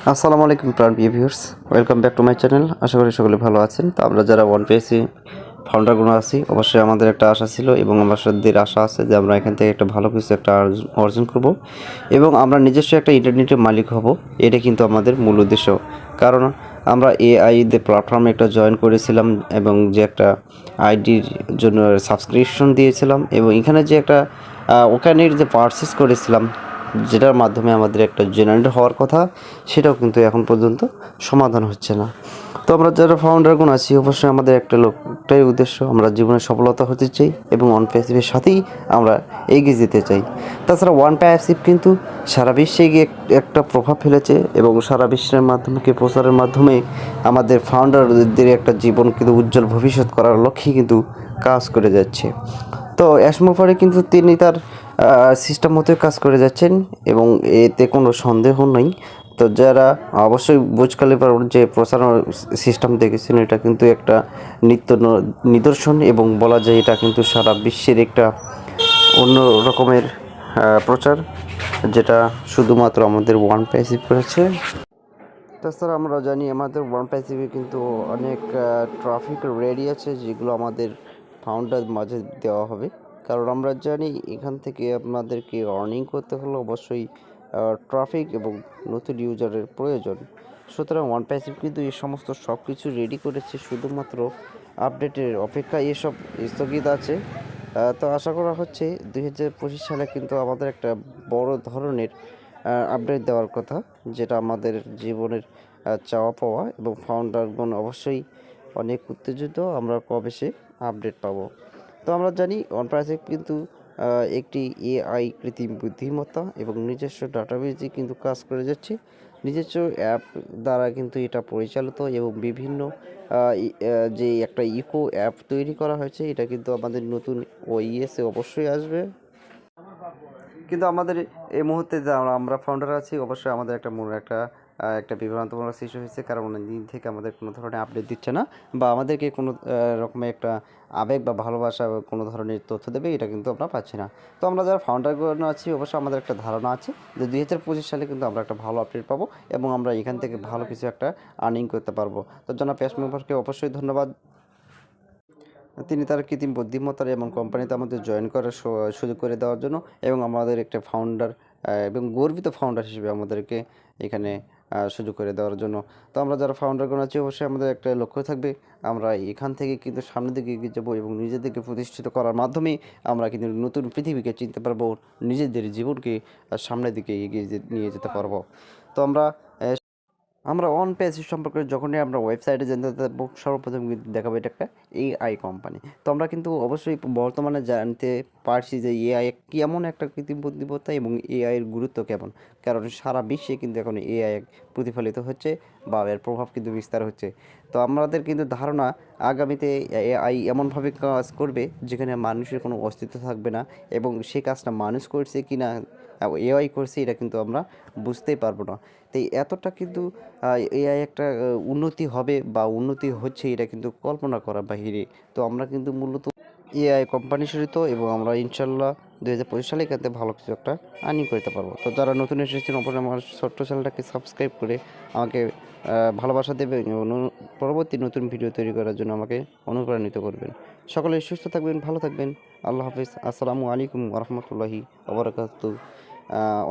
আসসালামু আলাইকুম প্রাণ প্রিয় viewers, welcome back to my channel. আশা করি সকলে ভালো আছেন। তো আমরা যারা ওয়ান পেসি ফাউন্ডারগুলো আছি, অবশ্যই আমাদের একটা আশা ছিল এবং আমাদের আশা আছে যে আমরা এখান থেকে একটা ভালো কিছু একটা অর্জন করব এবং আমরা নিজস্ব একটা ইন্টারনেটের মালিক হব। এটা কিন্তু আমাদের মূল উদ্দেশ্য। কারণ আমরা এআই প্ল্যাটফর্মে একটা জয়েন করেছিলাম এবং যে একটা আইডির জন্য সাবস্ক্রিপশন দিয়েছিলাম এবং এখানে যে একটা ওখানের যে পারচেস করেছিলাম, যেটার মাধ্যমে আমাদের একটা জেনারেট হওয়ার কথা, সেটাও কিন্তু এখন পর্যন্ত সমাধান হচ্ছে না। তো আমরা যারা ফাউন্ডারগণ আছি, অবশ্যই আমাদের একটাই উদ্দেশ্য, আমরা জীবনে সফলতা হতে চাই এবং ওয়ান প্যাসিভের সাথেই আমরা এগিয়ে যেতে চাই। তাছাড়া ওয়ান প্যাসিভ কিন্তু সারা বিশ্বে গিয়ে একটা প্রভাব ফেলেছে এবং সারা বিশ্বের মাধ্যমে প্রচারের মাধ্যমে আমাদের ফাউন্ডারদের একটা জীবন কিন্তু উজ্জ্বল ভবিষ্যৎ করার লক্ষ্যে কিন্তু কাজ করে যাচ্ছে। তো অ্যাসমোফারে কিন্তু তিনি তার সিস্টেম মতোই কাজ করে যাচ্ছেন এবং এতে কোনো সন্দেহ নেই। তো যারা অবশ্যই বুর্জ খলিফার যে প্রচারণা সিস্টেম দেখেছেন, এটা কিন্তু একটা নিদর্শন এবং বলা যায় এটা কিন্তু সারা বিশ্বের একটা অন্য রকমের প্রচার, যেটা শুধুমাত্র আমাদের ওয়ান প্যাসিভ করেছে। তাছাড়া আমরা জানি আমাদের ওয়ান প্যাসিভে কিন্তু অনেক ট্রাফিক রেডি আছে, যেগুলো আমাদের ফাউন্ডার মাঝে দেওয়া হবে। কারণ আমরা জানি এখান থেকে আপনাদেরকে আর্নিং করতে হলে অবশ্যই ট্রাফিক এবং নতুন ইউজারের প্রয়োজন। সুতরাং ওয়ান প্যাসিভ কিন্তু এই সমস্ত সব কিছু রেডি করেছে, শুধুমাত্র আপডেটের অপেক্ষায় এসব স্থগিত আছে। তো আশা করা হচ্ছে 2025 সালে কিন্তু আমাদের একটা বড় ধরনের আপডেট দেওয়ার কথা, যেটা আমাদের জীবনের চাওয়া পাওয়া এবং ফাউন্ডারগণ অবশ্যই অনেক উত্তেজিত আমরা কবে সে আপডেট পাবো। তো আমরা জানি অনপ্রাইসে কিন্তু একটি এআই কৃত্রিম বুদ্ধিমত্তা এবং নিজস্ব ডাটাবেজ দিয়ে কিন্তু কাজ করে যাচ্ছে। নিজস্ব অ্যাপ দ্বারা কিন্তু এটা পরিচালিত এবং বিভিন্ন যে একটা ইকো অ্যাপ তৈরি করা হয়েছে, এটা কিন্তু আমাদের নতুন ওইএসে অবশ্যই আসবে। কিন্তু আমাদের এই মুহূর্তে যে আমরা ফাউন্ডার আছি, অবশ্যই আমাদের একটা মনে একটা বিভ্রান্তমূলক সৃষ্টি হয়েছে, কারণ অনেক দিন থেকে আমাদের কোনো ধরনের আপডেট দিচ্ছে না বা আমাদেরকে কোনো রকমের একটা আবেগ বা ভালোবাসা বা কোনো ধরনের তথ্য দেবে, এটা কিন্তু আমরা পাচ্ছি না। তো আমরা যারা ফাউন্ডারগণ আছি, অবশ্যই আমাদের একটা ধারণা আছে যে 2025 সালে কিন্তু আমরা একটা ভালো আপডেট পাবো এবং আমরা এখান থেকে ভালো কিছু একটা আর্নিং করতে পারবো। তো জনাব পেশ মেম্বারকে অবশ্যই ধন্যবাদ, তিনি তার কৃত্রিম বুদ্ধিমত্তার এবং কোম্পানিতে আমাদের জয়েন করার সুযোগ করে দেওয়ার জন্য এবং আমাদের একটা ফাউন্ডার এবং গর্বিত ফাউন্ডার হিসেবে আমাদেরকে এখানে সুযোগ করে দেওয়ার জন্য। তো আমরা যারা ফাউন্ডারগণ আছি, অবশ্যই আমাদের একটা লক্ষ্য থাকবে, আমরা এখান থেকে কিন্তু সামনের দিকে এগিয়ে যাবো এবং নিজেদেরকে প্রতিষ্ঠিত করার মাধ্যমেই আমরা কিন্তু নতুন পৃথিবীকে চিনতে পারবো, নিজেদের জীবনকে সামনের দিকে এগিয়ে নিয়ে যেতে পারবো। তো আমরা অন পেজ সম্পর্কে যখনই আমরা ওয়েবসাইটে জানতে থাকবো, সর্বপ্রথম কিন্তু দেখাবো এটা একটা এআই কোম্পানি। তো আমরা কিন্তু অবশ্যই বর্তমানে জানতে পারছি যে এআই কেমন একটা কৃত্রিম বুদ্ধিমত্তা এবং এআই এর গুরুত্ব কেমন। কারণ সারা বিশ্বে কিন্তু এখন এআই প্রতিফলিত হচ্ছে বা এর প্রভাব কিন্তু বিস্তার হচ্ছে। তো আমাদের কিন্তু ধারণা, আগামীতে এআই এমনভাবে কাজ করবে যেখানে মানুষের কোনো অস্তিত্ব থাকবে না এবং সে কাজটা মানুষ করছে কি না এআই করছে, এটা কিন্তু আমরা বুঝতেই পারবো না। তাই এতটা কিন্তু এআই একটা উন্নতি হবে বা উন্নতি হচ্ছে, এটা কিন্তু কল্পনা করার বাহিরে। তো আমরা কিন্তু মূলত এআই কোম্পানি সহিত এবং আমরা ইনশাল্লাহ 2025 সালে এখান থেকে ভালো কিছু একটা আর্নিং করতে পারবো। তো যারা নতুন এসেছেন, অবশ্যই আমার ছোট্ট চ্যানেলটাকে সাবস্ক্রাইব করে আমাকে ভালোবাসা দেবেন এবং পরবর্তী নতুন ভিডিও তৈরি করার জন্য আমাকে অনুপ্রাণিত করবেন। সকলে সুস্থ থাকবেন, ভালো থাকবেন। আল্লাহ হাফিজ। আসসালামু আলাইকুম রহমতুল্লাহি ওবরাকাতু।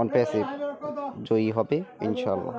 অন প্যাসিভ জয়ী হবে ইনশাআল্লাহ।